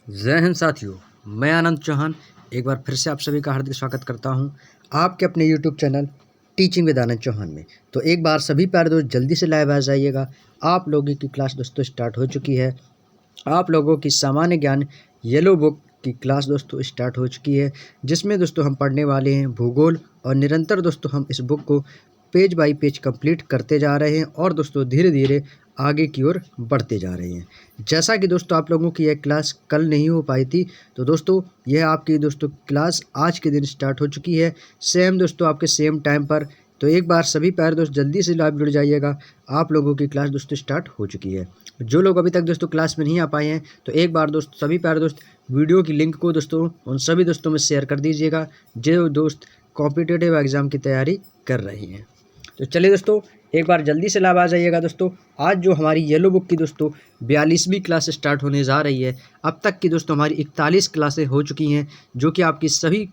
जय हिंद साथियों, मैं आनंद चौहान एक बार फिर से आप सभी का हार्दिक स्वागत करता हूं आपके अपने यूट्यूब चैनल टीचिंग विद आनंद चौहान में। तो एक बार सभी प्यारे दोस्त जल्दी से लाइव आ जाइएगा। आप लोगों की क्लास दोस्तों स्टार्ट हो चुकी है। आप लोगों की सामान्य ज्ञान येलो बुक की क्लास दोस्तों स्टार्ट हो चुकी है, जिसमें दोस्तों हम पढ़ने वाले हैं भूगोल। और निरंतर दोस्तों हम इस बुक को पेज बाय पेज कंप्लीट करते जा रहे हैं और दोस्तों धीरे धीरे आगे की ओर बढ़ते जा रहे हैं। जैसा कि दोस्तों आप लोगों की यह क्लास कल नहीं हो पाई थी, तो दोस्तों यह आपकी दोस्तों क्लास आज के दिन स्टार्ट हो चुकी है, सेम दोस्तों आपके सेम टाइम पर। तो एक बार सभी प्यारे दोस्त जल्दी से लाइव जुड़ जाइएगा। आप लोगों की क्लास दोस्तों स्टार्ट हो चुकी है। जो लोग अभी तक दोस्तों क्लास में नहीं आ पाए हैं, तो एक बार दोस्त सभी प्यारे दोस्त वीडियो की लिंक को दोस्तों उन सभी दोस्तों में शेयर कर दीजिएगा जो दोस्त कॉम्पिटिटिव एग्ज़ाम की तैयारी कर रहे हैं। तो चलिए दोस्तों एक बार जल्दी से लाइव आ जाइएगा। दोस्तों आज जो हमारी येलो बुक की दोस्तों 42वीं क्लास स्टार्ट होने जा रही है। अब तक की दोस्तों हमारी 41 क्लासें हो चुकी हैं, जो कि आपकी सभी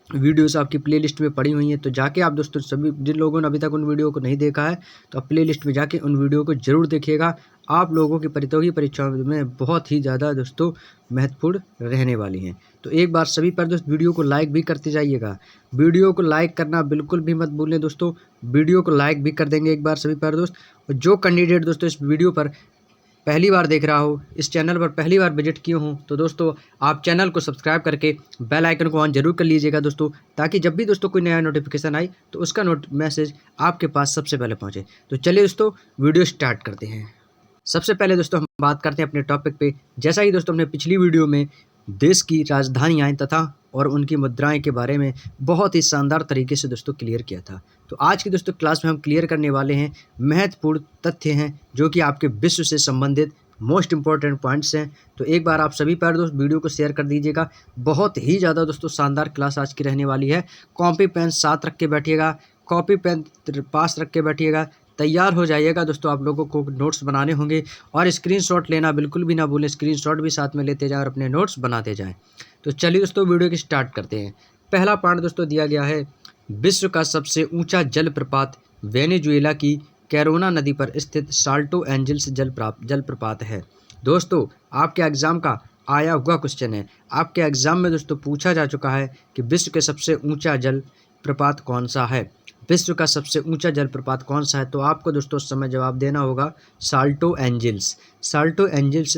वीडियोस आपकी प्लेलिस्ट में पड़ी हुई हैं। तो जाके आप दोस्तों सभी जिन लोगों ने अभी तक उन वीडियो को नहीं देखा है, तो आप प्लेलिस्ट में जाके उन वीडियो को ज़रूर देखिएगा। आप लोगों की प्रतियोगी परीक्षाओं में बहुत ही ज़्यादा दोस्तों महत्वपूर्ण रहने वाली हैं। तो एक बार सभी पर दोस्त वीडियो को लाइक भी करते जाइएगा। वीडियो को लाइक करना बिल्कुल भी मत भूलें दोस्तों। वीडियो को लाइक भी कर देंगे एक बार सभी पर दोस्त। और जो कैंडिडेट दोस्तों इस वीडियो पर पहली बार देख रहा हो, इस चैनल पर पहली बार विजिट किए हों, तो दोस्तों आप चैनल को सब्सक्राइब करके बेल आइकन को ऑन जरूर कर लीजिएगा दोस्तों, ताकि जब भी दोस्तों कोई नया नोटिफिकेशन आए तो उसका मैसेज आपके पास सबसे पहले पहुंचे। तो चलिए दोस्तों वीडियो स्टार्ट करते हैं। सबसे पहले दोस्तों हम बात करते हैं अपने टॉपिक पे। जैसा कि दोस्तों हमने पिछली वीडियो में देश की राजधानियाँ तथा और उनकी मुद्राएं के बारे में बहुत ही शानदार तरीके से दोस्तों क्लियर किया था। तो आज की दोस्तों क्लास में हम क्लियर करने वाले हैं महत्वपूर्ण तथ्य हैं, जो कि आपके विश्व से संबंधित मोस्ट इंपॉर्टेंट पॉइंट्स हैं। तो एक बार आप सभी प्यारे दोस्त वीडियो को शेयर कर दीजिएगा। बहुत ही ज़्यादा दोस्तों शानदार क्लास आज की रहने वाली है। कॉपी पेन साथ रख के बैठिएगा, कॉपी पेन पास रख के बैठिएगा, तैयार हो जाइएगा दोस्तों। आप लोगों को नोट्स बनाने होंगे और स्क्रीनशॉट लेना बिल्कुल भी ना भूलें। स्क्रीनशॉट भी साथ में लेते जाएं और अपने नोट्स बनाते जाएं। तो चलिए दोस्तों वीडियो की स्टार्ट करते हैं। पहला पॉइंट दोस्तों दिया गया है, विश्व का सबसे ऊंचा जलप्रपात वेनेजुएला की कैरोना नदी पर स्थित साल्टो एंजल्स जलप्रपात है। दोस्तों आपके एग्जाम का आया हुआ क्वेश्चन है। आपके एग्जाम में दोस्तों पूछा जा चुका है कि विश्व के सबसे ऊंचा जलप्रपात कौन सा है। विश्व का सबसे ऊंचा जलप्रपात कौन सा है, तो आपको दोस्तों उस समय जवाब देना होगा साल्टो एंजल्स। साल्टो एंजल्स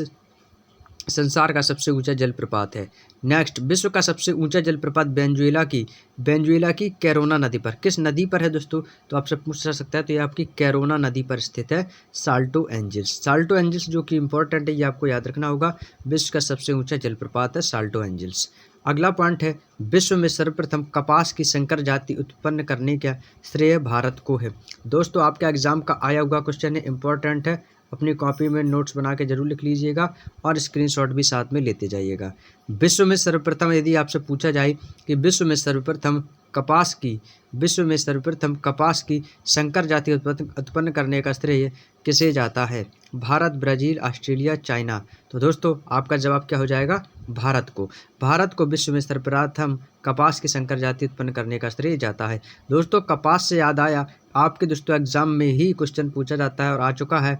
संसार का सबसे ऊंचा जलप्रपात है। नेक्स्ट, विश्व का सबसे ऊंचा जलप्रपात वेनेजुएला की कैरोना नदी पर। किस नदी पर है दोस्तों, तो आपसे पूछ सकता है। तो ये आपकी कैरोना नदी पर स्थित है साल्टो एंजल्स। साल्टो एंजल्स जो कि इंपॉर्टेंट है, ये आपको याद रखना होगा। विश्व का सबसे ऊंचा जलप्रपात है साल्टो एंजल्स। अगला पॉइंट है, विश्व में सर्वप्रथम कपास की संकर जाति उत्पन्न करने का श्रेय भारत को है। दोस्तों आपके एग्जाम का आया हुआ क्वेश्चन है, इंपॉर्टेंट है। अपनी कॉपी में नोट्स बना के जरूर लिख लीजिएगा और स्क्रीनशॉट भी साथ में लेते जाइएगा। विश्व में सर्वप्रथम यदि आपसे पूछा जाए कि विश्व में सर्वप्रथम कपास की संकर जाति उत्पन्न करने का श्रेय किसे जाता है। Bharat, Brazil, Australia, China. तो दोस्तों आपका जवाब क्या हो जाएगा, भारत को। भारत को विश्व में सर्वप्रथम कपास की संकर जाति उत्पन्न करने का श्रेय जाता है। दोस्तों कपास से याद आया, आपके दोस्तों एग्जाम में ही क्वेश्चन पूछा जाता है और आ चुका है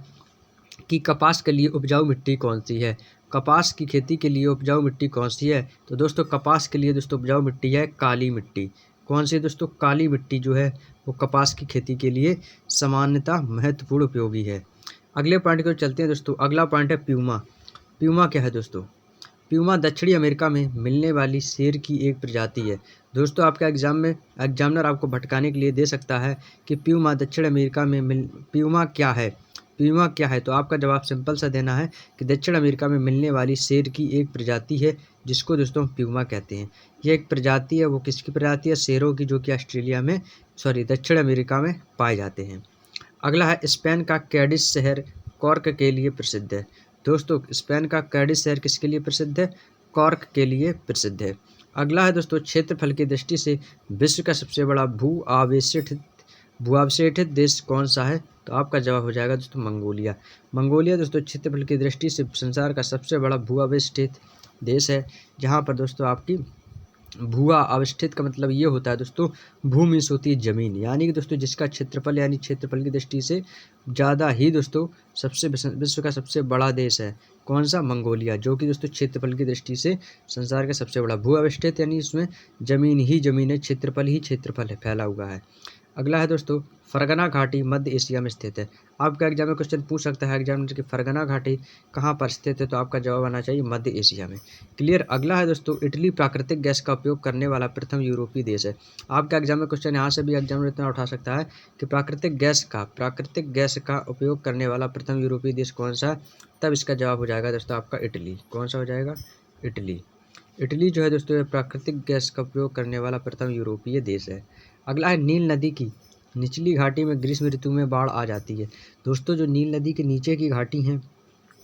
कि कपास के लिए उपजाऊ मिट्टी कौन सी है। कपास की खेती के लिए उपजाऊ मिट्टी कौन सी है, तो दोस्तों कपास के लिए दोस्तों उपजाऊ मिट्टी है काली मिट्टी। कौन सी दोस्तों, काली मिट्टी जो है वो कपास की खेती के लिए सामान्यतः महत्वपूर्ण उपयोगी है। अगले पॉइंट को चलते हैं दोस्तों। अगला पॉइंट है प्यूमा। प्यूमा क्या है दोस्तों, प्यूमा दक्षिणी अमेरिका में मिलने वाली शेर की एक प्रजाति है। दोस्तों आपके एग्जाम में एग्जामिनर आपको भटकाने के लिए दे सकता है कि प्यूमा दक्षिण अमेरिका में प्यूमा क्या है। प्यूमा क्या है, तो आपका जवाब सिंपल सा देना है कि दक्षिण अमेरिका में मिलने वाली शेर की एक प्रजाति है, जिसको दोस्तों प्यूमा कहते हैं। ये एक प्रजाति है, वो किसकी प्रजाति है, शेरों की, जो कि दक्षिण अमेरिका में पाए जाते हैं। अगला है, स्पेन का कैडिस शहर कॉर्क के लिए प्रसिद्ध है। दोस्तों स्पेन का कैडिस शहर किसके लिए प्रसिद्ध है, कॉर्क के लिए प्रसिद्ध है। अगला है दोस्तों, क्षेत्रफल की दृष्टि से विश्व का सबसे बड़ा भूअवशेषित देश कौन सा है, तो आपका जवाब हो जाएगा दोस्तों मंगोलिया। मंगोलिया दोस्तों क्षेत्रफल की दृष्टि से संसार का सबसे बड़ा भूअवशेषित देश है, जहाँ पर दोस्तों आपकी भूआ अवस्थित का मतलब ये होता है दोस्तों, भूमि से होती है जमीन, यानी कि दोस्तों जिसका क्षेत्रफल यानी क्षेत्रफल की दृष्टि से ज़्यादा ही दोस्तों सबसे विश्व का सबसे बड़ा देश है कौन सा, मंगोलिया, जो कि दोस्तों क्षेत्रफल की दृष्टि से संसार का सबसे बड़ा। भू अवस्थित यानी इसमें जमीन ही जमीन है, क्षेत्रफल ही क्षेत्रफल है, फैला हुआ है। अगला है दोस्तों, फरगना घाटी मध्य एशिया में स्थित है। आपका एग्जाम में क्वेश्चन पूछ सकता है एग्जामिनर कि फरगना घाटी कहाँ पर स्थित है, तो आपका जवाब आना चाहिए मध्य एशिया में। क्लियर। अगला है दोस्तों, इटली प्राकृतिक गैस का उपयोग करने वाला प्रथम यूरोपीय देश है। आपका एग्जाम में क्वेश्चन यहाँ से भी एग्जामिनर इतना उठा सकता है कि प्राकृतिक गैस का उपयोग करने वाला प्रथम यूरोपीय देश कौन सा है, तब इसका जवाब हो जाएगा दोस्तों आपका इटली। कौन सा हो जाएगा, इटली। इटली जो है दोस्तों प्राकृतिक गैस का उपयोग करने वाला प्रथम यूरोपीय देश है। अगला है, नील नदी की निचली घाटी में ग्रीष्म ऋतु में बाढ़ आ जाती है। दोस्तों जो नील नदी के नीचे की घाटी हैं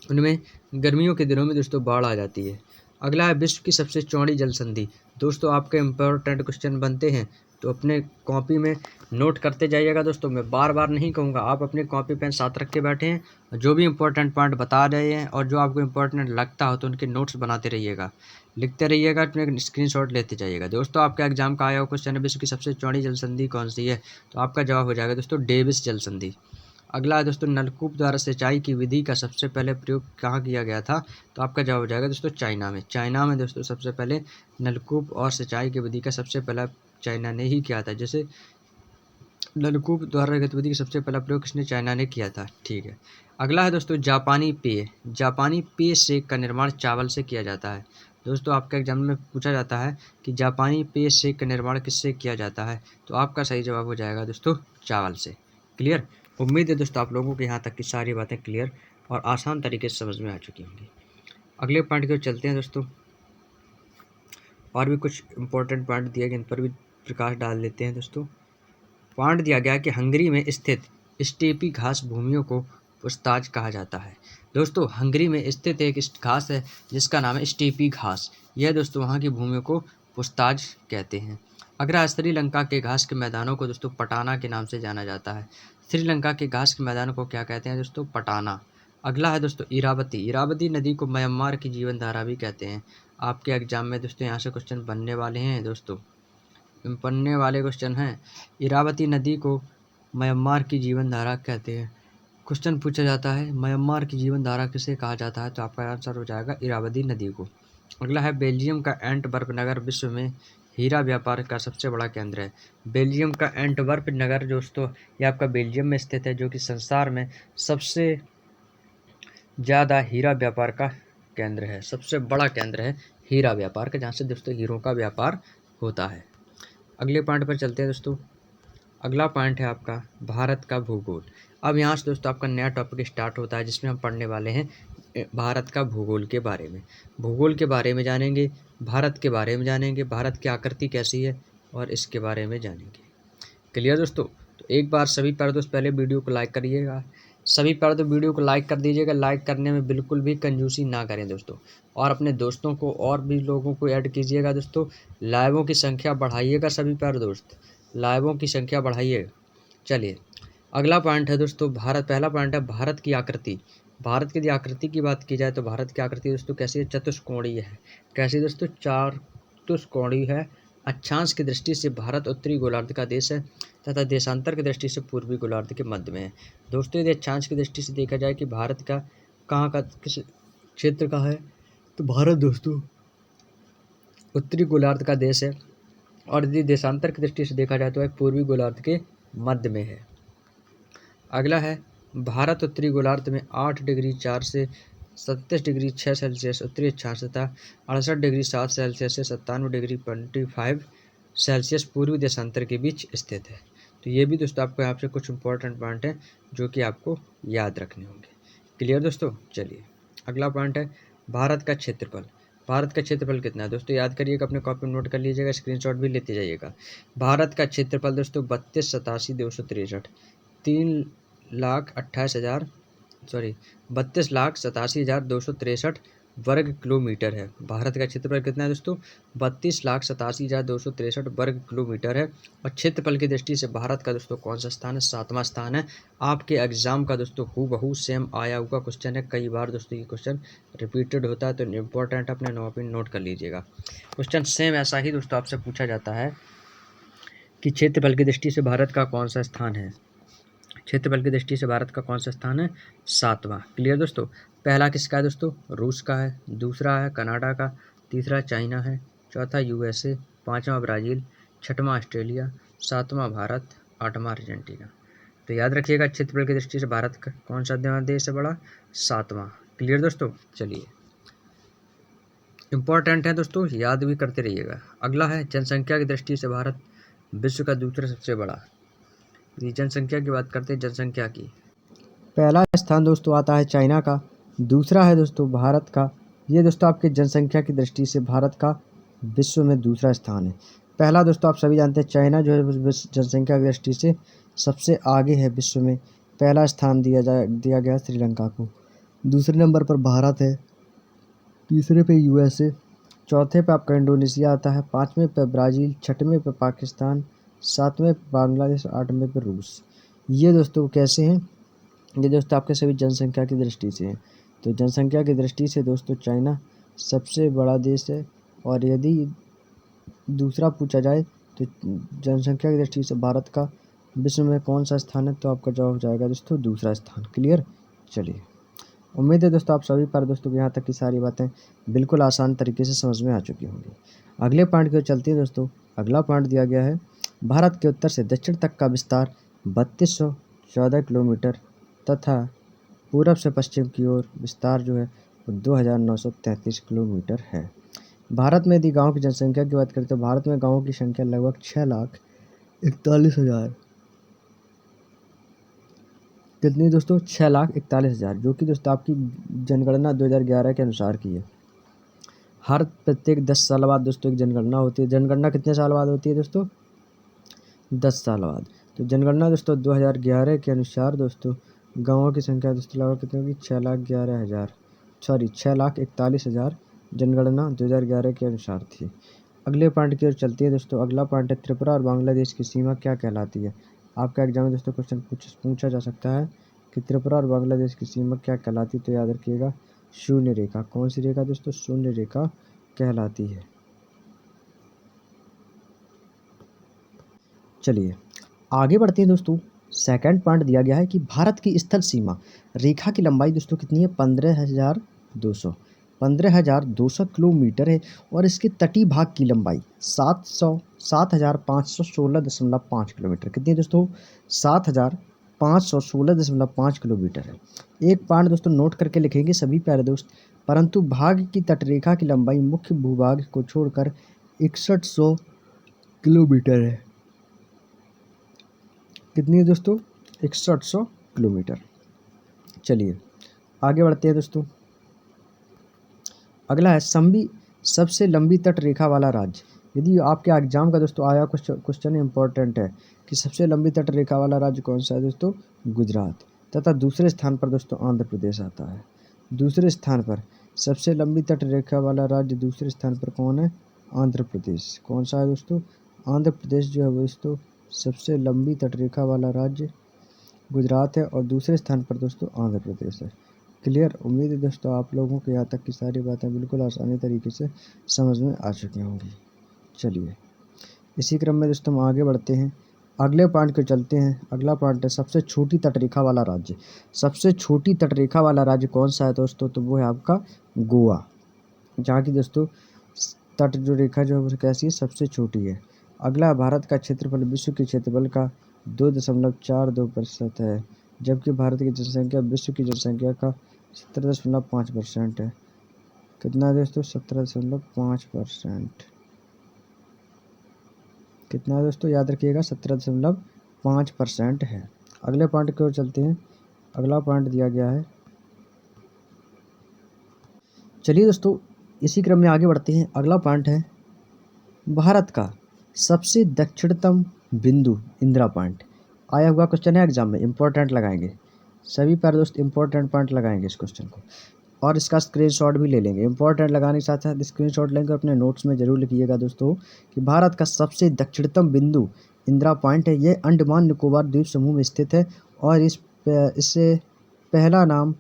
उनमें गर्मियों के दिनों में दोस्तों बाढ़ आ जाती है। अगला है, विश्व की सबसे चौड़ी जल संधि। दोस्तों आपके इम्पोर्टेंट क्वेश्चन बनते हैं तो अपने कॉपी में नोट करते जाइएगा दोस्तों। मैं बार बार नहीं कहूँगा, आप अपने कॉपी पेन साथ रख के बैठे हैं, जो भी इंपॉर्टेंट पॉइंट बता रहे हैं और जो आपको इंपॉर्टेंट लगता हो तो उनके नोट्स बनाते रहिएगा, लिखते रहिएगा, अपने स्क्रीनशॉट लेते जाइएगा। दोस्तों आपका एग्जाम का आया हुआ क्वेश्चन है, विश्व की सबसे चौड़ी जल संधि कौन सी है, तो आपका जवाब हो जाएगा दोस्तों डेविस जल संधि। अगला है दोस्तों, नलकूप द्वारा सिंचाई की विधि का सबसे पहले प्रयोग कहाँ किया गया था, तो आपका जवाब हो जाएगा दोस्तों चाइना में। चाइना में दोस्तों सबसे पहले नलकूप और सिंचाई की विधि का सबसे पहला चाइना ने ही किया था। जैसे नलकूप द्वारा गतिविधि का सबसे पहला प्रयोग किसने, चाइना ने किया था। ठीक है। अगला है दोस्तों, जापानी पेय। जापानी पेय सेक का निर्माण चावल से किया जाता है। दोस्तों आपका एग्जाम में पूछा जाता है कि जापानी पेय सेक का निर्माण किससे किया जाता है, तो आपका सही जवाब हो जाएगा दोस्तों चावल से। क्लियर। उम्मीद है दोस्तों आप लोगों को यहाँ तक की सारी बातें क्लियर और आसान तरीके से समझ में आ चुकी होंगी। अगले पॉइंट की ओर चलते हैं दोस्तों। और भी कुछ इंपॉर्टेंट पॉइंट दिए गए, इन पर भी प्रकाश डाल लेते हैं दोस्तों। पॉइंट दिया गया कि हंगरी में स्थित स्टेपी घास भूमियों को पुछताछ कहा जाता है। दोस्तों हंगरी में स्थित एक घास है जिसका नाम है स्टेपी घास। यह दोस्तों वहाँ की भूमियों को पुछताछ कहते हैं। अगला, श्रीलंका के घास के मैदानों को दोस्तों पटाना के नाम से जाना जाता है। श्रीलंका के घास के मैदानों को क्या कहते हैं दोस्तों, पटाना। अगला है दोस्तों, इरावती। इरावती नदी को म्यांमार की जीवन धारा भी कहते हैं। आपके एग्जाम में दोस्तों यहाँ से क्वेश्चन बनने वाले हैं दोस्तों, पढ़ने वाले क्वेश्चन हैं। इरावती नदी को म्यांमार की जीवन धारा कहते हैं। क्वेश्चन पूछा जाता है म्यांमार की जीवन धारा किसे कहा जाता है, तो आपका आंसर हो जाएगा इरावती नदी को। अगला है, बेल्जियम का एंटवर्प नगर विश्व में हीरा व्यापार का सबसे बड़ा केंद्र है। बेल्जियम का एंटवर्प नगर दोस्तों ये आपका बेल्जियम में स्थित है, जो कि संसार में सबसे ज़्यादा हीरा व्यापार का केंद्र है, सबसे बड़ा केंद्र है हीरा व्यापार का, जहाँ से दोस्तों हीरों का व्यापार होता है। अगले पॉइंट पर चलते हैं दोस्तों। अगला पॉइंट है आपका भारत का भूगोल। अब यहाँ से दोस्तों आपका नया टॉपिक स्टार्ट होता है जिसमें हम पढ़ने वाले हैं भारत का भूगोल के बारे में। भूगोल के बारे में जानेंगे, भारत के बारे में जानेंगे, भारत की आकृति कैसी है और इसके बारे में जानेंगे। क्लियर दोस्तों। तो एक बार सभी प्यारे दोस्त पहले वीडियो को लाइक करिएगा, सभी प्यारे दोस्त वीडियो को लाइक कर दीजिएगा। लाइक करने में बिल्कुल भी कंजूसी ना करें दोस्तों, और अपने दोस्तों को और भी लोगों को ऐड कीजिएगा दोस्तों। लाइवों की संख्या बढ़ाइएगा सभी प्यारे दोस्त, लाइवों की संख्या बढ़ाइएगा। चलिए अगला पॉइंट है दोस्तों भारत, पहला पॉइंट है भारत की आकृति। भारत की यदि आकृति की बात की जाए तो भारत की आकृति दोस्तों कैसी है, चतुष्कोणीय है। कैसी दोस्तों, चतुष्कोणीय है। अक्षांश की दृष्टि से भारत उत्तरी गोलार्ध का देश है तथा देशांतर की दृष्टि से पूर्वी गोलार्ध के मध्य में है। दोस्तों यदि अक्षांश की दृष्टि से देखा जाए कि भारत का कहाँ का किस क्षेत्र का है, तो भारत दोस्तों उत्तरी गोलार्ध का देश है, और यदि देशांतर की दृष्टि से देखा जाए तो वह पूर्वी गोलार्ध के मध्य में है। अगला है, भारत उत्तरी गोलार्ध में 8 डिग्री 4 से 37 डिग्री 6 सेल्सियस उत्तरी अक्षांश तथा 68 डिग्री 7 सेल्सियस से 97 डिग्री 25 सेल्सियस पूर्वी देशांतर के बीच स्थित है। तो ये भी दोस्तों आपको यहाँ से कुछ इंपॉर्टेंट पॉइंट हैं जो कि आपको याद रखने होंगे। क्लियर दोस्तों। चलिए अगला पॉइंट है भारत का क्षेत्रफल। भारत का क्षेत्रफल कितना है दोस्तों, याद करिएगा, अपने कॉपी में नोट कर लीजिएगा, स्क्रीनशॉट भी लेते जाइएगा। भारत का क्षेत्रफल दोस्तों 32,87,263 3,28,000 32,87,263 वर्ग किलोमीटर है। भारत का क्षेत्रफल कितना है दोस्तों? 32,87,263 वर्ग किलोमीटर है। और क्षेत्रफल की दृष्टि से भारत का दोस्तों कौन सा स्थान है? 7वां स्थान है। आपके एग्जाम का दोस्तों हूबहू सेम आया हुआ क्वेश्चन है। कई बार दोस्तों ये क्वेश्चन रिपीटेड होता है, तो इम्पोर्टेंट अपने नोट कर लीजिएगा। क्वेश्चन सेम ऐसा ही दोस्तों आपसे पूछा जाता है कि क्षेत्रफल की दृष्टि से भारत का कौन सा स्थान है? क्षेत्रफल की दृष्टि से भारत का कौन सा स्थान है? 7वां। क्लियर दोस्तों? पहला किसका है दोस्तों? रूस का है, दूसरा है कनाडा का, तीसरा चाइना है, चौथा यूएसए, पांचवा ब्राज़ील, छठवां ऑस्ट्रेलिया, सातवां भारत, आठवां अर्जेंटीना। तो याद रखिएगा क्षेत्रफल की दृष्टि से भारत का कौन सा देश है बड़ा? 7वां। क्लियर दोस्तों? चलिए, इंपॉर्टेंट है दोस्तों, याद भी करते रहिएगा। अगला है जनसंख्या की दृष्टि से भारत विश्व का दूसरा सबसे बड़ा। ये जनसंख्या की बात करते हैं, जनसंख्या की। पहला स्थान दोस्तों आता है चाइना का, दूसरा है दोस्तों भारत का। ये दोस्तों आपके जनसंख्या की दृष्टि से भारत का विश्व में दूसरा स्थान है। पहला दोस्तों आप सभी जानते हैं चाइना जो है जनसंख्या की दृष्टि से सबसे आगे है विश्व में। पहला स्थान दिया गया श्रीलंका को। दूसरे नंबर पर भारत है, तीसरे पे यूएसए, चौथे पे आपका इंडोनेशिया आता है, पाँचवें पे ब्राज़ील, छठवें पे पाकिस्तान, सातवें पे बांग्लादेश, आठवें पे रूस। ये दोस्तों कैसे हैं? ये दोस्तों आपके सभी जनसंख्या की दृष्टि से हैं। तो जनसंख्या की दृष्टि से दोस्तों चाइना सबसे बड़ा देश है। और यदि दूसरा पूछा जाए तो जनसंख्या की दृष्टि से भारत का विश्व में कौन सा स्थान है, तो आपका जवाब हो जाएगा दोस्तों दूसरा स्थान। क्लियर? चलिए, उम्मीद है दोस्तों आप सभी पर दोस्तों यहाँ तक की सारी बातें बिल्कुल आसान तरीके से समझ में आ चुकी होंगी। अगले पॉइंट की ओर चलते हैं दोस्तों। अगला पॉइंट दिया गया है भारत के उत्तर से दक्षिण तक का विस्तार 3214 किलोमीटर तथा पूरब से पश्चिम की ओर विस्तार जो है वो 2933 किलोमीटर है। भारत में यदि गाँव की जनसंख्या की बात करें तो भारत में गाँवों की संख्या लगभग 6,41,000 कितनी दोस्तों? 6,41,000, जो कि दोस्तों आपकी जनगणना 2011 के अनुसार की है। हर प्रत्येक 10 साल बाद दोस्तों एक जनगणना होती है। जनगणना कितने साल बाद होती है दोस्तों? 10 साल बाद। तो जनगणना दोस्तों 2011 के अनुसार दोस्तों गाँवों की संख्या दोस्तों लगभग कितनी होगी? 6,41,000 जनगणना 2011 के अनुसार थी। अगले पॉइंट की ओर चलती है दोस्तों। अगला पॉइंट है त्रिपुरा और बांग्लादेश की सीमा क्या कहलाती है? आपका एग्जाम में दोस्तों क्वेश्चन पूछा जा सकता है कि त्रिपुरा और बांग्लादेश की सीमा क्या कहलाती है, तो याद रखिएगा शून्य रेखा। कौन सी रेखा दोस्तों? शून्य रेखा कहलाती है। चलिए आगे बढ़ते हैं दोस्तों। सेकंड पॉइंट दिया गया है कि भारत की स्थल सीमा रेखा की लंबाई दोस्तों कितनी है? 15,200 किलोमीटर है। और इसके तटीय भाग की लंबाई 7,516.5 किलोमीटर। कितनी दोस्तों? 7,516.5 किलोमीटर है। एक पॉइंट दोस्तों नोट करके लिखेंगे सभी प्यारे दोस्त, परंतु भाग की तटरेखा की लंबाई मुख्य भूभाग को छोड़कर 6100 किलोमीटर है। कितनी है दोस्तों? 6100 किलोमीटर। चलिए आगे बढ़ते हैं दोस्तों। अगला है सबसे लंबी तट रेखा वाला राज्य। यदि आपके एग्जाम का दोस्तों आया क्वेश्चन इंपॉर्टेंट है कि सबसे लंबी तट रेखा वाला राज्य कौन सा है दोस्तों? गुजरात। तथा दूसरे स्थान पर दोस्तों आंध्र प्रदेश आता है। दूसरे स्थान पर सबसे लंबी तट रेखा वाला राज्य दूसरे स्थान पर कौन है? आंध्र प्रदेश। कौन सा है दोस्तों? आंध्र प्रदेश जो है वो दोस्तों सबसे लंबी तटरेखा वाला राज्य गुजरात है। और दूसरे स्थान पर दोस्तों आंध्र प्रदेश है। क्लियर? उम्मीद है दोस्तों आप लोगों को यहाँ तक की सारी बातें बिल्कुल आसानी तरीके से समझ में आ चुकी होंगी। चलिए इसी क्रम में दोस्तों हम आगे बढ़ते हैं। अगले पॉइंट को चलते हैं। अगला पॉइंट है सबसे छोटी तटरेखा वाला राज्य। सबसे छोटी तटरेखा वाला राज्य कौन सा है दोस्तों? तो वो है आपका गोवा, जहाँ की दोस्तों तट जो रेखा जो है वो कैसी है? सबसे छोटी है। अगला भारत का क्षेत्रफल विश्व के क्षेत्रफल का 2.42% है, जबकि भारत की जनसंख्या विश्व की जनसंख्या का 17.5% है। कितना है दोस्तों? 17.5%। कितना है दोस्तों? याद रखिएगा 17.5% है। अगले पॉइंट की ओर चलते हैं। अगला पॉइंट दिया गया है। चलिए दोस्तों इसी क्रम में आगे बढ़ते हैं। अगला पॉइंट है भारत का सबसे दक्षिणतम बिंदु इंदिरा पॉइंट। आया हुआ क्वेश्चन है एग्जाम में, इंपॉर्टेंट लगाएंगे सभी प्यारे दोस्त, इंपॉर्टेंट पॉइंट लगाएंगे इस क्वेश्चन को। और इसका स्क्रीनशॉट भी ले लेंगे। इंपॉर्टेंट लगाने के साथ साथ स्क्रीनशॉट लेंगे, अपने नोट्स में ज़रूर लिखिएगा दोस्तों कि भारत का सबसे दक्षिणतम बिंदु इंदिरा पॉइंट है। ये अंडमान निकोबार द्वीप समूह में स्थित है और इसे पहला नाम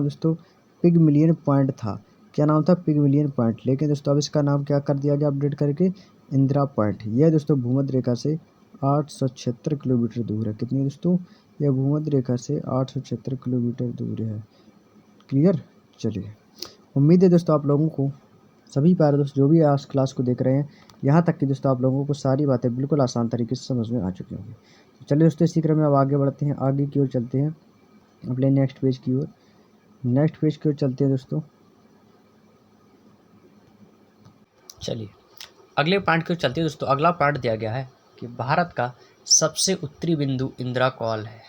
दोस्तों पिगमिलियन पॉइंट था। क्या नाम था? पिगमिलियन पॉइंट। लेकिन दोस्तों अब इसका नाम क्या कर दिया गया अपडेट करके? इंदिरा पॉइंट। यह दोस्तों भूमध्य रेखा से 876 किलोमीटर दूर है। कितनी दोस्तों? यह भूमध्य रेखा से 876 किलोमीटर दूर है। क्लियर? चलिए, उम्मीद है दोस्तों आप लोगों को, सभी प्यारे दोस्त जो भी आज क्लास को देख रहे हैं, यहाँ तक कि दोस्तों आप लोगों को सारी बातें बिल्कुल आसान तरीके से समझ में आ चुकी होंगी। तो चलिए दोस्तों, इसी क्रम में अब आगे बढ़ते हैं, आगे की ओर चलते हैं अपने नेक्स्ट पेज की ओर। नेक्स्ट पेज की ओर चलते हैं दोस्तों। चलिए अगले पॉइंट की ओर चलते हैं दोस्तों। अगला पॉइंट दिया गया है कि भारत का सबसे उत्तरी बिंदु इंदिरा कॉल है,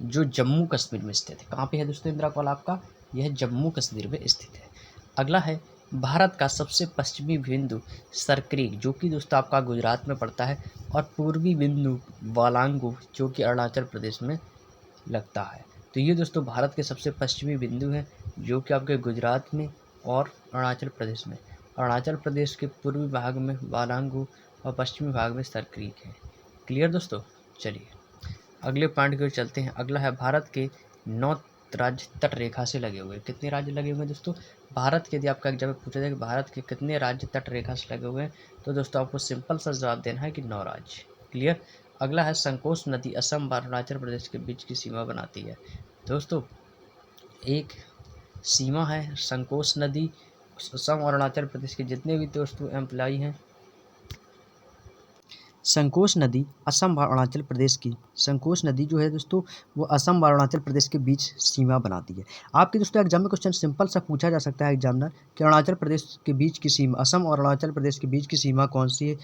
जो जम्मू कश्मीर में स्थित है। कहाँ पे है दोस्तों इंदिरा कॉल आपका? यह जम्मू कश्मीर में स्थित है। अगला है भारत का सबसे पश्चिमी बिंदु सरक्रीक, जो कि दोस्तों आपका गुजरात में पड़ता है, और पूर्वी बिंदु वालांगू, जो कि अरुणाचल प्रदेश में लगता है। तो ये दोस्तों भारत के सबसे पश्चिमी बिंदु हैं, जो कि आपके गुजरात में और अरुणाचल प्रदेश में। अरुणाचल प्रदेश के पूर्वी भाग में वालांगू और पश्चिमी भाग में सरक्रीक है। क्लियर दोस्तों? चलिए अगले पॉइंट की ओर चलते हैं। अगला है भारत के 9 राज्य तट रेखा से लगे हुए हैं। कितने राज्य लगे हुए हैं दोस्तों? भारत के, यदि आपका एग्जाम में पूछा जाए कि भारत के कितने राज्य तट रेखा से लगे हुए हैं, तो दोस्तों आपको सिंपल सा जवाब देना है कि 9 राज्य। क्लियर? अगला है संकोच नदी असम व अरुणाचल प्रदेश के बीच की सीमा बनाती है। दोस्तों एक सीमा है संकोच नदी, असम और अरुणाचल प्रदेश के जितने भी दोस्तों एम्प्लॉई हैं, संकोच नदी असम व अरुणाचल प्रदेश की, संकोच नदी जो है दोस्तों वो असम व अरुणाचल प्रदेश के बीच सीमा बनाती है। आपके दोस्तों एग्जाम में क्वेश्चन सिंपल सा पूछा जा सकता है एग्जामिनर कि अरुणाचल प्रदेश के बीच की सीमा, असम और अरुणाचल प्रदेश के बीच की सीमा कौन सी है,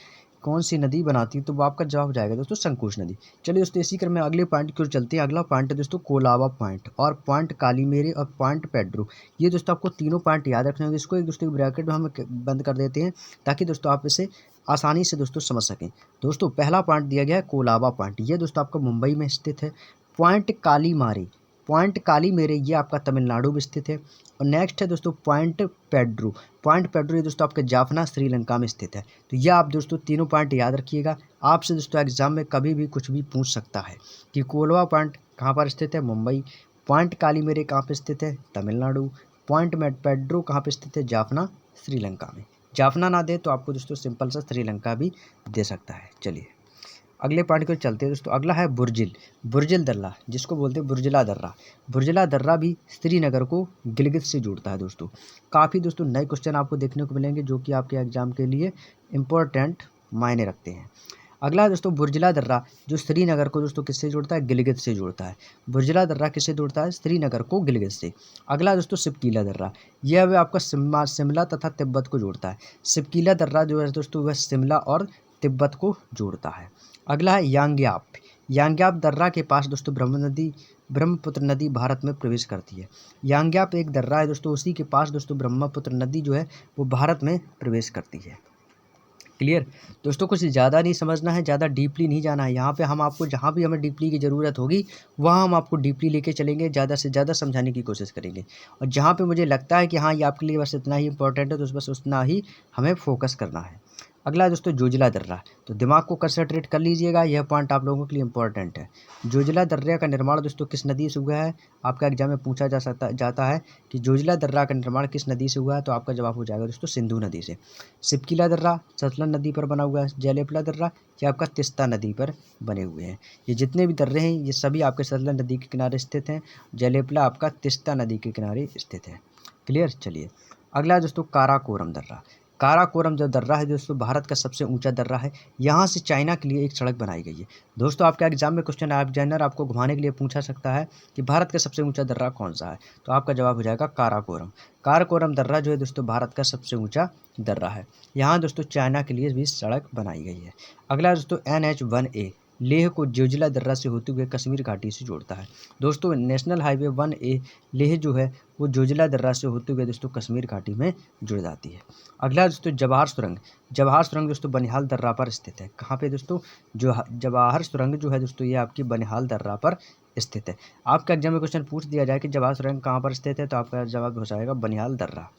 कौन सी नदी बनाती है? तो वो आपका जवाब हो जाएगा दोस्तों संकोच नदी। चलिए दोस्तों इसी क्रम में अगले पॉइंट की ओर चलते हैं। अगला पॉइंट है दोस्तों कोलाबा पॉइंट और पॉइंट कालीमेरे और पॉइंट पेड्रो। ये दोस्तों आपको तीनों पॉइंट याद रखने होंगे। इसको एक दूसरे के ब्रैकेट में हम बंद कर देते हैं ताकि दोस्तों आप इसे आसानी से दोस्तों समझ सकें। दोस्तों पहला पॉइंट दिया गया है कोलाबा पॉइंट। ये दोस्तों आपका मुंबई में स्थित है। पॉइंट कालीमारे, पॉइंट कालीमेरे ये आपका तमिलनाडु में स्थित है। और नेक्स्ट है दोस्तों पॉइंट पेड्रो। पॉइंट पेड्रो ये दोस्तों आपके जाफना श्रीलंका में स्थित है। तो यह आप दोस्तों तीनों पॉइंट याद रखिएगा। आपसे दोस्तों एग्जाम में कभी भी कुछ भी पूछ सकता है कि कोलाबा पॉइंट कहाँ पर स्थित है? मुंबई। पॉइंट कालीमेरे कहाँ पर स्थित है? तमिलनाडु। पॉइंट पेड्रो कहाँ पर स्थित है? जाफना श्रीलंका में। जाफना ना दे तो आपको दोस्तों सिंपल सा श्रीलंका भी दे सकता है। चलिए अगले पॉइंट को चलते हैं दोस्तों। अगला है बुर्जिल, बुर्जिल दर्रा, जिसको बोलते हैं बुर्जिला दर्रा। बुर्जिला दर्रा भी श्रीनगर को गिलगित से जोड़ता है दोस्तों। काफ़ी दोस्तों नए क्वेश्चन आपको देखने को मिलेंगे जो कि आपके एग्जाम के लिए इम्पोर्टेंट मायने रखते हैं। अगला है दोस्तों बुर्जिला दर्रा, जो श्रीनगर को दोस्तों किससे जोड़ता है? गिलगित से जोड़ता है। बुर्जिला दर्रा किससे जोड़ता है? श्रीनगर को गिलगित से। अगला दोस्तों सिपकीला दर्रा, यह भी आपका शिमला तथा तिब्बत को जोड़ता है। सिपकीला दर्रा जो है दोस्तों वह शिमला और तिब्बत को जोड़ता है। अगला है यांग्याप, यांग्याप दर्रा के पास दोस्तों ब्रह्मपुत्र नदी भारत में प्रवेश करती है। यांग्याप एक दर्रा है दोस्तों, उसी के पास दोस्तों ब्रह्मपुत्र नदी जो है वो भारत में प्रवेश करती है। क्लियर दोस्तों? कुछ ज़्यादा नहीं समझना है, ज़्यादा डीपली नहीं जाना है। यहाँ पे हम आपको जहाँ भी हमें डीपली की ज़रूरत होगी वहाँ हम आपको डीपली लेके चलेंगे, ज़्यादा से ज़्यादा समझाने की कोशिश करेंगे। और जहाँ पे मुझे लगता है कि हाँ ये आपके लिए बस इतना ही इंपॉर्टेंट है तो बस उतना ही हमें फोकस करना है। अगला है दोस्तों जोजिला दर्रा, तो दिमाग को कंसंट्रेट कर लीजिएगा, यह पॉइंट आप लोगों के लिए इंपॉर्टेंट है। जोजिला दर्रा का निर्माण दोस्तों किस नदी से हुआ है? आपका एग्जाम में पूछा जाता है कि जोजिला दर्रा का निर्माण किस नदी से हुआ है? तो आपका जवाब हो जाएगा दोस्तों सिंधु नदी से। सिपकीला दर्रा सतलज नदी पर बना हुआ है। जयलेपला दर्रा ये आपका तिस्ता नदी पर बने हुए हैं। ये जितने भी दर्रे हैं ये सभी आपके सतलज नदी के किनारे स्थित हैं। जयलेपला आपका तिस्ता नदी के किनारे स्थित है। क्लियर? चलिए अगला है दोस्तों काराकोरम दर्रा। काराकोरम जो दर्रा है दोस्तों भारत का सबसे ऊंचा दर्रा है। यहाँ से चाइना के लिए एक सड़क बनाई गई है। दोस्तों आपके एग्जाम में क्वेश्चन एग्जामिनर आपको घुमाने के लिए पूछा सकता है कि भारत का सबसे ऊंचा दर्रा कौन सा है? तो आपका जवाब हो जाएगा काराकोरम। काराकोरम दर्रा जो है दोस्तों भारत का सबसे ऊंचा दर्रा है। यहाँ दोस्तों चाइना के लिए भी सड़क बनाई गई है। अगला दोस्तों NH-1A, लेह को जोजिला दर्रा से होते हुए कश्मीर घाटी से जोड़ता है। दोस्तों नेशनल हाईवे 1A लेह जो है वो जोजिला दर्रा से होते हुए दोस्तों कश्मीर घाटी में जुड़ जाती है। अगला दोस्तों जवाहर सुरंग, जवाहर सुरंग दोस्तों बनिहाल दर्रा पर स्थित है। कहाँ पे दोस्तों? जो जवाहर सुरंग जो है दोस्तों ये आपकी बनिहाल दर्रा पर स्थित है। आपका एग्जाम में क्वेश्चन पूछ दिया जाए कि जवाब सुरंग कहाँ पर स्थित है, तो आपका जवाब हो जाएगा बनिहाल दर्रा।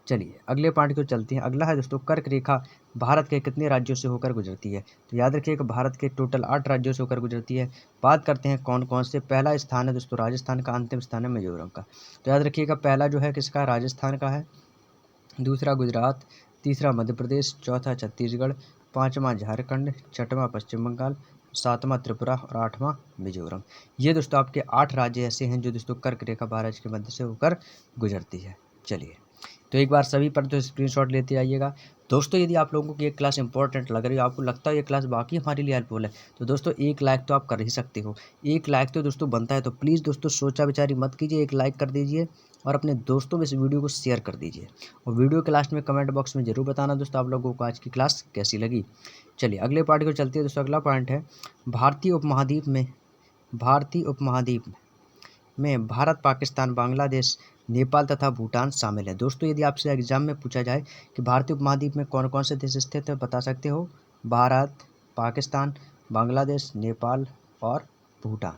चलिए अगले पॉइंट की ओर चलते हैं। अगला है दोस्तों, कर्क रेखा भारत के कितने राज्यों से होकर गुजरती है? तो याद रखिएगा भारत के टोटल 8 राज्यों से होकर गुजरती है। बात करते हैं कौन कौन से। पहला स्थान है दोस्तों राजस्थान का, अंतिम स्थान है मिजोरम का। तो याद रखिएगा पहला जो है किसका, राजस्थान का है, दूसरा गुजरात, तीसरा मध्य प्रदेश, चौथा छत्तीसगढ़, पाँचवां झारखंड, छठवां पश्चिम बंगाल, सातवां त्रिपुरा और आठवां मिजोरम। ये दोस्तों आपके 8 राज्य ऐसे हैं जो दोस्तों कर्क रेखा भारत के मध्य से होकर गुजरती है। चलिए तो एक बार सभी पर तो स्क्रीनशॉट लेते आइएगा। दोस्तों यदि आप लोगों को ये क्लास इंपॉर्टेंट लग रही है, आपको लगता है ये क्लास बाकी हमारे लिए हेल्पफुल है, तो दोस्तों 1 लाइक तो आप कर ही सकते हो। 1 लाइक तो दोस्तों बनता है, तो प्लीज़ दोस्तों सोचा विचारी मत कीजिए, 1 लाइक कर दीजिए और अपने दोस्तों में इस वीडियो को शेयर कर दीजिए। और वीडियो के लास्ट में कमेंट बॉक्स में ज़रूर बताना दोस्तों आप लोगों को आज की क्लास कैसी लगी। चलिए अगले पार्ट को चलते हैं दोस्तों। अगला पॉइंट है भारतीय उपमहाद्वीप में भारत, पाकिस्तान, बांग्लादेश, नेपाल तथा भूटान शामिल है। दोस्तों यदि आपसे एग्जाम में पूछा जाए कि भारतीय उपमहाद्वीप में कौन कौन से देश स्थित है, बता सकते हो भारत, पाकिस्तान, बांग्लादेश, नेपाल और भूटान।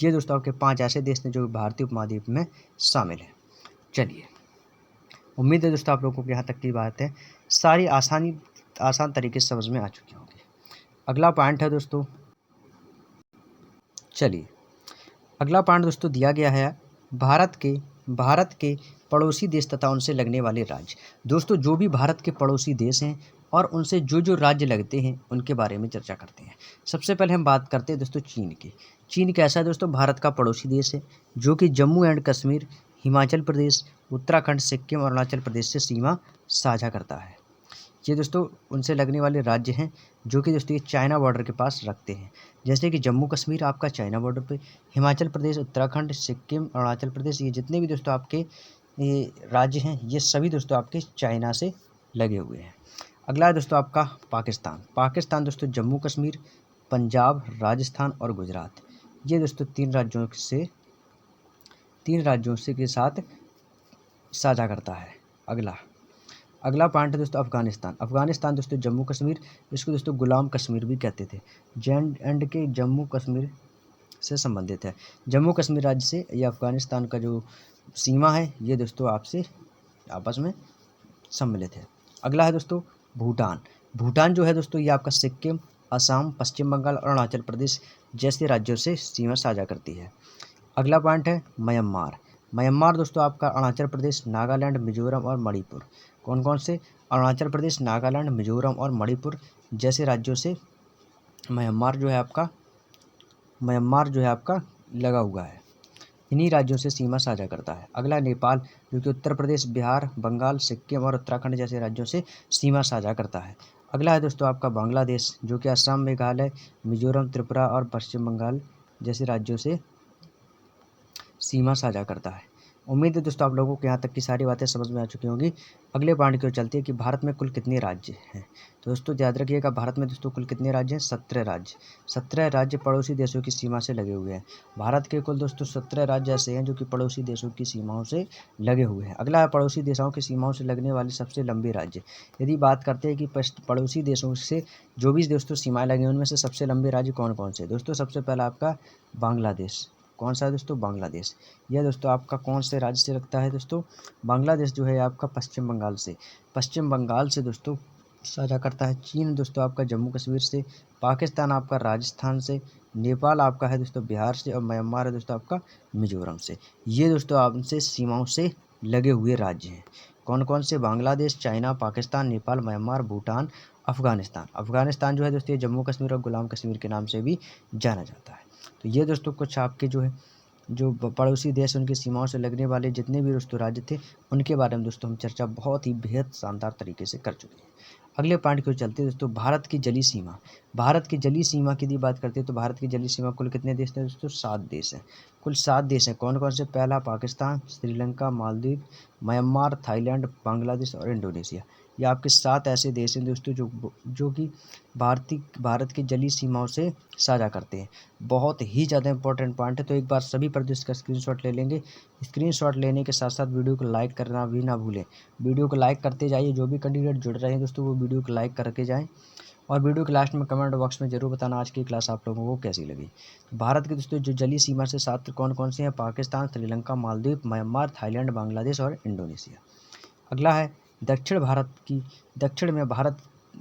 ये दोस्तों आपके 5 ऐसे देश हैं जो भारतीय उपमहाद्वीप में शामिल है। चलिए उम्मीद है दोस्तों आप लोगों को यहाँ तक की बात है सारी आसान तरीके से समझ में आ चुकी होंगी। अगला पॉइंट है दोस्तों, चलिए अगला पॉइंट दोस्तों दिया गया है भारत के पड़ोसी देश तथा उनसे लगने वाले राज्य। दोस्तों जो भी भारत के पड़ोसी देश हैं और उनसे जो जो राज्य लगते हैं उनके बारे में चर्चा करते हैं। सबसे पहले हम बात करते हैं दोस्तों चीन की। चीन कैसा है दोस्तों, भारत का पड़ोसी देश है जो कि जम्मू एंड कश्मीर, हिमाचल प्रदेश, उत्तराखंड, सिक्किम और अरुणाचल प्रदेश से सीमा साझा करता है। ये दोस्तों उनसे लगने वाले राज्य हैं जो कि दोस्तों ये चाइना बॉर्डर के पास रखते हैं। जैसे कि जम्मू कश्मीर आपका चाइना बॉर्डर पे, हिमाचल प्रदेश, उत्तराखंड, सिक्किम, अरुणाचल प्रदेश, ये जितने भी दोस्तों आपके ये राज्य हैं ये सभी दोस्तों आपके चाइना से लगे हुए हैं। अगला है दोस्तों आपका पाकिस्तान दोस्तों जम्मू कश्मीर, पंजाब, राजस्थान और गुजरात, ये दोस्तों 3 राज्यों से के साथ साझा करता है। अगला पॉइंट है दोस्तों अफगानिस्तान दोस्तों जम्मू कश्मीर, इसको दोस्तों गुलाम कश्मीर भी कहते थे, एंड के जम्मू कश्मीर से संबंधित है। जम्मू कश्मीर राज्य से ये अफगानिस्तान का जो सीमा है ये दोस्तों आपस में सम्मिलित है। अगला है दोस्तों भूटान जो है दोस्तों ये आपका सिक्किम, असम, पश्चिम बंगाल और अरुणाचल प्रदेश जैसे राज्यों से सीमा साझा करती है। अगला पॉइंट है म्यांमार दोस्तों आपका अरुणाचल प्रदेश, नागालैंड, मिजोरम और मणिपुर। कौन कौन से, अरुणाचल प्रदेश, नागालैंड, मिजोरम और मणिपुर जैसे राज्यों से म्यांमार जो है आपका लगा हुआ है, इन्हीं राज्यों से सीमा साझा करता है। अगला नेपाल जो कि उत्तर प्रदेश, बिहार, बंगाल, सिक्किम और उत्तराखंड जैसे राज्यों से सीमा साझा करता है। अगला है दोस्तों आपका बांग्लादेश जो कि असम, मेघालय, मिजोरम, त्रिपुरा और पश्चिम बंगाल जैसे राज्यों से सीमा साझा करता है। उम्मीद है दोस्तों आप लोगों को यहाँ तक की सारी बातें समझ में आ चुकी होंगी। अगले पॉइंट की ओर चलती है कि भारत में कुल कितने राज्य हैं। तो दोस्तों याद रखिएगा भारत में दोस्तों कुल कितने राज्य हैं, 17 राज्य पड़ोसी देशों की सीमा से लगे हुए हैं। भारत के कुल दोस्तों 17 राज्य ऐसे हैं जो कि पड़ोसी देशों की सीमाओं से लगे हुए हैं। अगला है पड़ोसी देशों की सीमाओं से लगने वाले सबसे लंबे राज्य। यदि बात करते हैं कि पड़ोसी देशों से जो भी दोस्तों सीमाएँ लगी हैं उनमें से सबसे लंबे राज्य कौन कौन से, दोस्तों सबसे पहला आपका बांग्लादेश। कौन सा है दोस्तों, बांग्लादेश। यह दोस्तों आपका कौन से राज्य से लगता है दोस्तों, बांग्लादेश जो है आपका पश्चिम बंगाल से दोस्तों साझा करता है। चीन दोस्तों आपका जम्मू कश्मीर से, पाकिस्तान आपका राजस्थान से, नेपाल आपका है दोस्तों बिहार से और म्यांमार है दोस्तों आपका मिजोरम से। ये दोस्तों आपसे सीमाओं से लगे हुए राज्य हैं। कौन कौन से, बांग्लादेश, चाइना, पाकिस्तान, नेपाल, म्यांमार, भूटान, अफगानिस्तान जो है दोस्तों ये जम्मू कश्मीर और गुलाम कश्मीर के नाम से भी जाना जाता है। तो ये दोस्तों कुछ आपके जो पड़ोसी देश उनकी सीमाओं से लगने वाले जितने भी दोस्तों राज्य थे उनके बारे में दोस्तों हम चर्चा बहुत ही बेहद शानदार तरीके से कर चुके हैं। अगले पॉइंट की ओर चलते हैं दोस्तों, भारत की जलीय सीमा की यदि बात करते हैं तो भारत की जलीय सीमा कुल कितने देश हैं दोस्तों, 7 देश हैं। कुल 7 देश हैं। कौन कौन से, पहला पाकिस्तान, श्रीलंका, मालदीव, म्यांमार, थाईलैंड, बांग्लादेश और इंडोनेशिया। ये आपके 7 ऐसे देश हैं दोस्तों जो कि भारत की जलीय सीमाओं से साझा करते हैं। बहुत ही ज़्यादा इंपॉर्टेंट पॉइंट है, तो एक बार सभी पर इसका स्क्रीनशॉट ले लेंगे। स्क्रीनशॉट लेने के साथ साथ वीडियो को लाइक करना भी ना भूलें। वीडियो को लाइक करते जाइए, जो भी कैंडिडेट जुड़ रहे हैं दोस्तों वो वीडियो को लाइक करके जाएं और वीडियो के लास्ट में कमेंट बॉक्स में जरूर बताना आज की क्लास आप लोगों को कैसी लगी। भारत के दोस्तों जो जलीय सीमा से साथ कौन कौन से हैं? पाकिस्तान, श्रीलंका, मालदीव, म्यांमार, थाईलैंड, बांग्लादेश और इंडोनेशिया। अगला है दक्षिण में भारत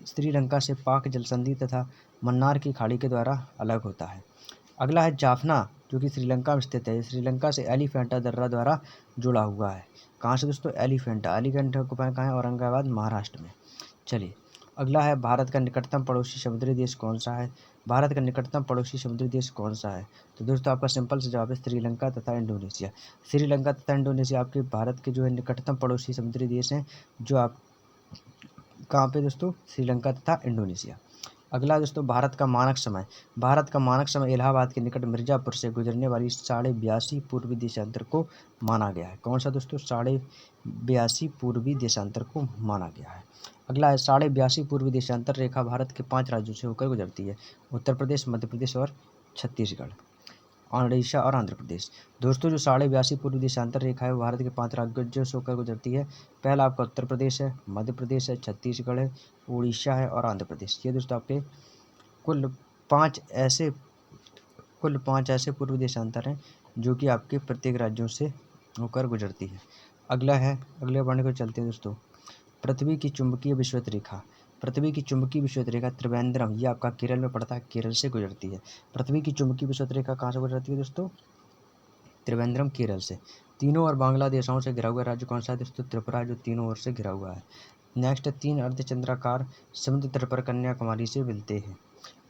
श्रीलंका से पाक जल संधि तथा मन्नार की खाड़ी के द्वारा अलग होता है। अगला है जाफना, जो कि श्रीलंका में स्थित है। श्रीलंका से एलिफेंटा दर्रा द्वारा जुड़ा हुआ है। कहाँ से दोस्तों? एलिफेंटा को कहाँ है? औरंगाबाद, महाराष्ट्र में। चलिए अगला है भारत का निकटतम पड़ोसी समुद्री देश कौन सा है? भारत का निकटतम पड़ोसी समुद्री देश कौन सा है? तो दोस्तों आपका सिंपल से जवाब है श्रीलंका तथा इंडोनेशिया। श्रीलंका तथा इंडोनेशिया आपके भारत के जो है निकटतम पड़ोसी समुद्री देश हैं, जो आप कहाँ पे दोस्तों? श्रीलंका तथा इंडोनेशिया। अगला दोस्तों भारत का मानक समय इलाहाबाद के निकट मिर्जापुर से गुजरने वाली 82.5 पूर्वी देशांतर को माना गया है। कौन सा दोस्तों? 82.5 पूर्वी देशांतर को माना गया है। अगला है 82.5 पूर्वी देशांतर रेखा भारत के 5 राज्यों से होकर गुजरती है। उत्तर प्रदेश, मध्य प्रदेश और छत्तीसगढ़, ओडिशा और आंध्र प्रदेश। दोस्तों जो 82.5 पूर्वी देशांतर रेखा है वो भारत के 5 राज्यों से होकर गुजरती है। पहला आपका उत्तर प्रदेश है, मध्य प्रदेश है, छत्तीसगढ़ है, उड़ीसा है और आंध्र प्रदेश। ये दोस्तों आपके कुल पाँच ऐसे पूर्वी देशांतर हैं जो कि आपके प्रत्येक राज्यों से होकर गुजरती है। अगला है, अगले पॉइंट को चलते हैं दोस्तों। पृथ्वी की चुंबकीय विषुवत रेखा त्रिवेंद्रम, ये आपका केरल में पड़ता है, केरल से गुजरती है। पृथ्वी की चुंबकीय विषुवत रेखा कहाँ से गुजरती है दोस्तों? त्रिवेंद्रम, केरल से। तीनों और बांग्लादेशों से घिरा हुआ राज्य कौन सा है दोस्तों? त्रिपुरा, जो तीनों ओर से घिरा हुआ है। नेक्स्ट 3 अर्धचंद्राकार समुद्र तट पर कन्याकुमारी से मिलते हैं।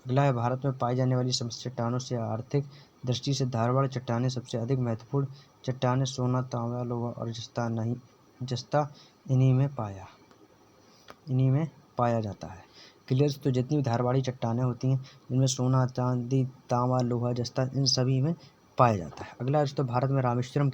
अगला है भारत में पाई जाने वाली समस्त चट्टानों से आर्थिक दृष्टि से धारवाड़ चट्टानें सबसे अधिक महत्वपूर्ण चट्टानें सोना, तांबा, लोहा और जस्ता इन्हीं में पाया जाता है। क्लियर? तो जितनी भी धारवाड़ी चट्टानें होती हैं जिनमें सोना, चांदी, तांबा, लोहा, जस्ता इन सभी में पाया जाता है। अगला दोस्तों भारत में रामेश्वरम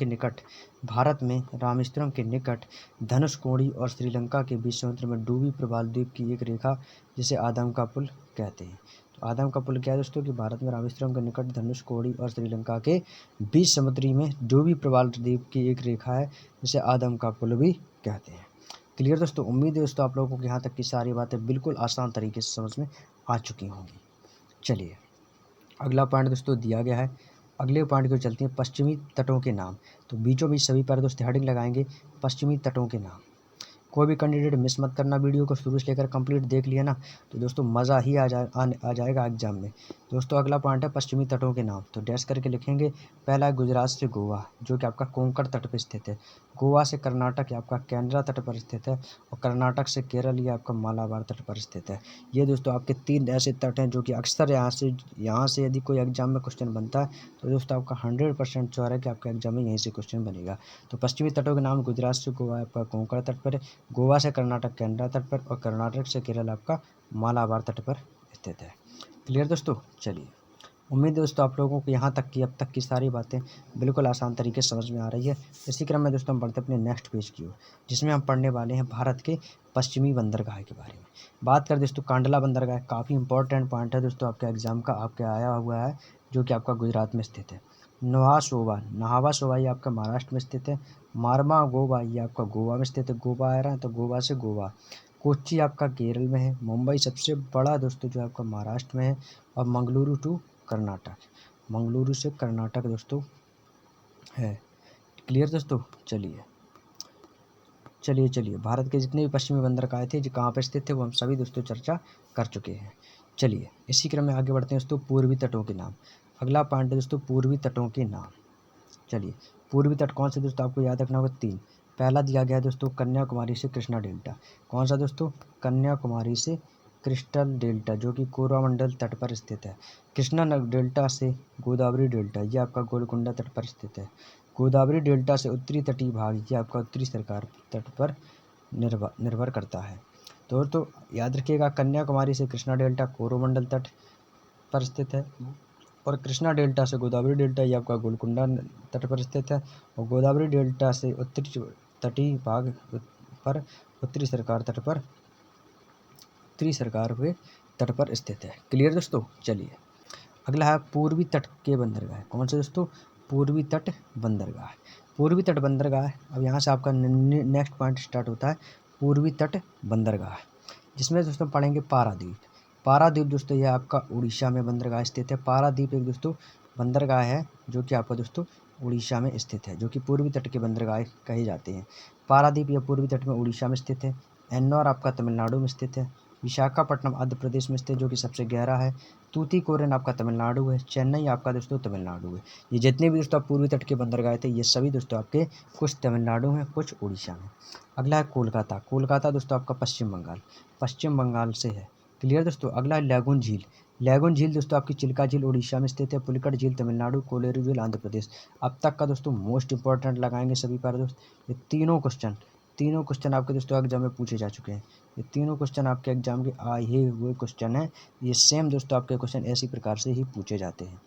के निकट धनुषकोडी और श्रीलंका के बीच समुद्र में डूबी प्रवाल द्वीप की एक रेखा जिसे आदम का पुल कहते हैं। तो आदम का पुल क्या है दोस्तों? कि भारत में रामेश्वरम के निकट धनुषकोडी और श्रीलंका के बीच समुद्री में डूबी प्रवाल द्वीप की एक रेखा है जिसे आदम का पुल भी कहते हैं। क्लियर दोस्तों? उम्मीद है दोस्तों आप लोगों को यहाँ तक की सारी बातें बिल्कुल आसान तरीके से समझ में आ चुकी होंगी। चलिए अगला पॉइंट दोस्तों दिया गया है। अगले पॉइंट को चलते हैं, पश्चिमी तटों के नाम। तो बीचों बीच सभी पर दोस्तों हेडिंग लगाएंगे पश्चिमी तटों के नाम। कोई भी कैंडिडेट मिस मत करना, वीडियो को शुरू से लेकर कंप्लीट देख लिया ना तो दोस्तों मज़ा ही आ जाएगा एग्जाम में। दोस्तों अगला पॉइंट है पश्चिमी तटों के नाम। तो डैश करके लिखेंगे। पहला है गुजरात से गोवा, जो कि आपका कोंकण तट पर स्थित है। गोवा से कर्नाटक, आपका कैनरा तट पर स्थित है। और कर्नाटक से केरल, ये आपका मालाबार तट पर स्थित है। ये दोस्तों आपके 3 ऐसे तट हैं जो कि अक्सर यहाँ से यदि कोई एग्जाम में क्वेश्चन बनता है तो दोस्तों आपका 100% श्योर है कि आपका एग्जाम में यहीं से क्वेश्चन बनेगा। तो पश्चिमी तटों के नाम गुजरात से गोवा आपका कोंकण तट पर है, गोवा से कर्नाटक कैनरा तट पर, और कर्नाटक से केरल आपका मालाबार तट पर स्थित है। क्लियर दोस्तों? चलिए उम्मीद है दोस्तों आप लोगों को यहाँ तक की अब तक की सारी बातें बिल्कुल आसान तरीके से समझ में आ रही है। इसी क्रम में दोस्तों हम बढ़ते अपने नेक्स्ट पेज की ओर, जिसमें हम पढ़ने वाले हैं भारत के पश्चिमी बंदरगाह के बारे में। बात करें दोस्तों कांडला बंदरगाह, काफ़ी इंपॉर्टेंट पॉइंट है दोस्तों आपके एग्जाम का, आपके आया हुआ है, जो कि आपका गुजरात में स्थित है। नहावा शोभा ये आपका महाराष्ट्र में स्थित है। मारमा गोवा ये आपका गोवा में स्थित है। गोवा आ रहा है तो गोवा से गोवा। कोच्चि आपका केरल में है। मुंबई सबसे बड़ा दोस्तों जो आपका महाराष्ट्र में है। और मंगलुरु से कर्नाटक दोस्तों है। क्लियर दोस्तों? चलिए भारत के जितने भी पश्चिमी बंदरगाह थे जो कहाँ पर स्थित थे वो हम सभी दोस्तों चर्चा कर चुके हैं। चलिए इसी क्रम में आगे बढ़ते हैं दोस्तों पूर्वी तटों के नाम। अगला पॉइंट है दोस्तों पूर्वी तटों के नाम। चलिए पूर्वी तट कौन से दोस्तों आपको याद रखना होगा 3। पहला दिया गया है दोस्तों कन्याकुमारी से कृष्णा डेल्टा। कौन सा दोस्तों? कन्याकुमारी से क्रिस्टल डेल्टा, जो कि कोरोमंडल तट पर स्थित है। कृष्णा डेल्टा से गोदावरी डेल्टा, ये आपका गोलकुंडा तट पर स्थित है। गोदावरी डेल्टा से उत्तरी तटीय भाग, ये आपका उत्तरी सरकार तट पर निर्भर करता है। तो दोस्तों याद रखिएगा कन्याकुमारी से कृष्णा डेल्टा कोरोमंडल तट पर स्थित है, और कृष्णा डेल्टा से गोदावरी डेल्टा ये आपका गोलकुंडा तट पर स्थित है। और गोदावरी डेल्टा से उत्तरी तटीय भाग पर उत्तरी सरकार हुए तट पर स्थित है। क्लियर दोस्तों? चलिए अगला है पूर्वी तट के बंदरगाह। कौन से दोस्तों? पूर्वी तट बंदरगाह। अब यहाँ से आपका नेक्स्ट पॉइंट स्टार्ट होता है पूर्वी तट बंदरगाह, जिसमें दोस्तों पढ़ेंगे पारादीप। पारादीप दोस्तों ये आपका उड़ीसा में बंदरगाह स्थित है। पारादीप एक दोस्तों बंदरगाह है जो कि आपका दोस्तों उड़ीसा में स्थित है, जो कि पूर्वी तट के बंदरगाह कहे जाते हैं। पारादीप यह पूर्वी तट में उड़ीसा में स्थित है। एन्नौर आपका तमिलनाडु में स्थित है। विशाखापट्टनम आंध्र प्रदेश में स्थित, जो कि सबसे गहरा है। तूतीकोरिन आपका तमिलनाडु है। चेन्नई आपका दोस्तों तमिलनाडु है। ये जितने भी दोस्तों पूर्वी तट के बंदरगाह थे ये सभी दोस्तों आपके कुछ तमिलनाडु में, कुछ उड़ीसा में। अगला है कोलकाता। कोलकाता दोस्तों आपका पश्चिम बंगाल से है। क्लियर दोस्तों। अगला है लैगून झील। लैगून झील दोस्तों आपकी चिल्का झील उड़ीसा में स्थित है। पुलिकट झील तमिलनाडु। कोलेरू झील आंध्र प्रदेश। अब तक का दोस्तों मोस्ट इंपॉर्टेंट लगाएंगे सभी प्यारे दोस्त। ये तीनों क्वेश्चन आपके दोस्तों एग्जाम में पूछे जा चुके हैं। ये तीनों क्वेश्चन आपके एग्जाम के आए हुए क्वेश्चन हैं। ये सेम दोस्तों आपके क्वेश्चन ऐसी प्रकार से ही पूछे जाते हैं।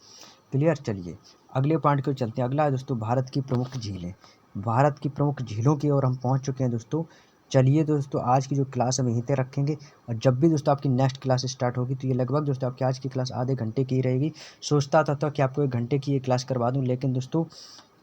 क्लियर। चलिए अगले पॉइंट को चलते हैं। अगला है दोस्तों भारत की प्रमुख झीलें। भारत की प्रमुख झीलों की ओर हम पहुंच चुके हैं दोस्तों। चलिए दोस्तों आज की जो क्लास हम यहीं पे रखेंगे, और जब भी दोस्तों आपकी नेक्स्ट क्लास स्टार्ट होगी तो ये लगभग दोस्तों आपकी आज की क्लास आधे घंटे की ही रहेगी। सोचता था तो कि आपको 1 घंटे की ये क्लास करवा दूं, लेकिन दोस्तों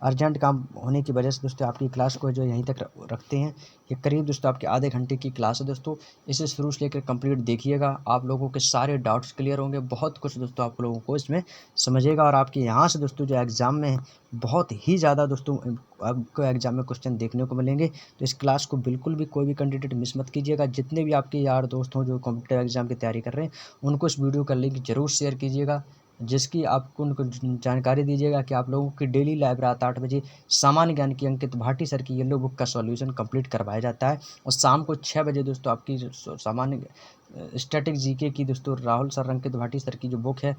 अर्जेंट काम होने की वजह से दोस्तों आपकी क्लास को जो यहीं तक रखते हैं। ये करीब दोस्तों आपके आधे घंटे की क्लास है दोस्तों। इसे शुरू से लेकर कंप्लीट देखिएगा, आप लोगों के सारे डाउट्स क्लियर होंगे। बहुत कुछ दोस्तों आप लोगों को इसमें समझेगा, और आपके यहाँ से दोस्तों जो एग्ज़ाम में बहुत ही ज़्यादा दोस्तों आपको एग्जाम में क्वेश्चन देखने को मिलेंगे। तो इस क्लास को बिल्कुल भी कोई भी कैंडिडेट मिस मत कीजिएगा। जितने भी आपके यार दोस्त हों जो कॉम्पिटिटिव एग्जाम की तैयारी कर रहे हैं, उनको इस वीडियो का लिंक जरूर शेयर कीजिएगा, जिसकी आपको उनको जानकारी दीजिएगा कि आप लोगों की डेली लाइव रात 8 बजे सामान्य ज्ञान की अंकित भाटी सर की येलो बुक का सॉल्यूशन कंप्लीट करवाया जाता है। और शाम को 6 बजे दोस्तों आपकी सामान्य स्टैटिक जीके की दोस्तों राहुल सर अंकित भाटी सर की जो बुक है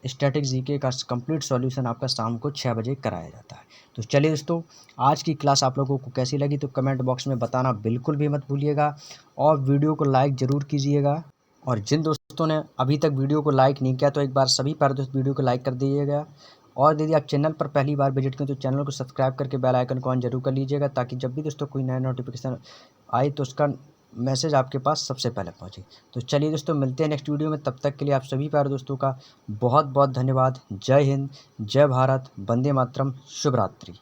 स्टैटिक जीके का कंप्लीट सॉल्यूशन आपका शाम को 6 बजे कराया जाता है। तो चलिए दोस्तों आज की क्लास आप लोगों को कैसी लगी तो कमेंट बॉक्स में बताना बिल्कुल भी मत भूलिएगा, और वीडियो को लाइक ज़रूर कीजिएगा। और जिन दोस्तों ने अभी तक वीडियो को लाइक नहीं किया तो एक बार सभी प्यारे दोस्त वीडियो को लाइक कर दीजिएगा। और यदि आप चैनल पर पहली बार विजिट करें तो चैनल को सब्सक्राइब करके बेल आइकन को ऑन जरूर कर लीजिएगा, ताकि जब भी दोस्तों कोई नया नोटिफिकेशन आए तो उसका मैसेज आपके पास सबसे पहले पहुंचे। तो चलिए दोस्तों मिलते हैं नेक्स्ट वीडियो में, तब तक के लिए आप सभी प्यारे दोस्तों का बहुत बहुत धन्यवाद। जय हिंद, जय भारत, वंदे मातरम, शुभ रात्रि।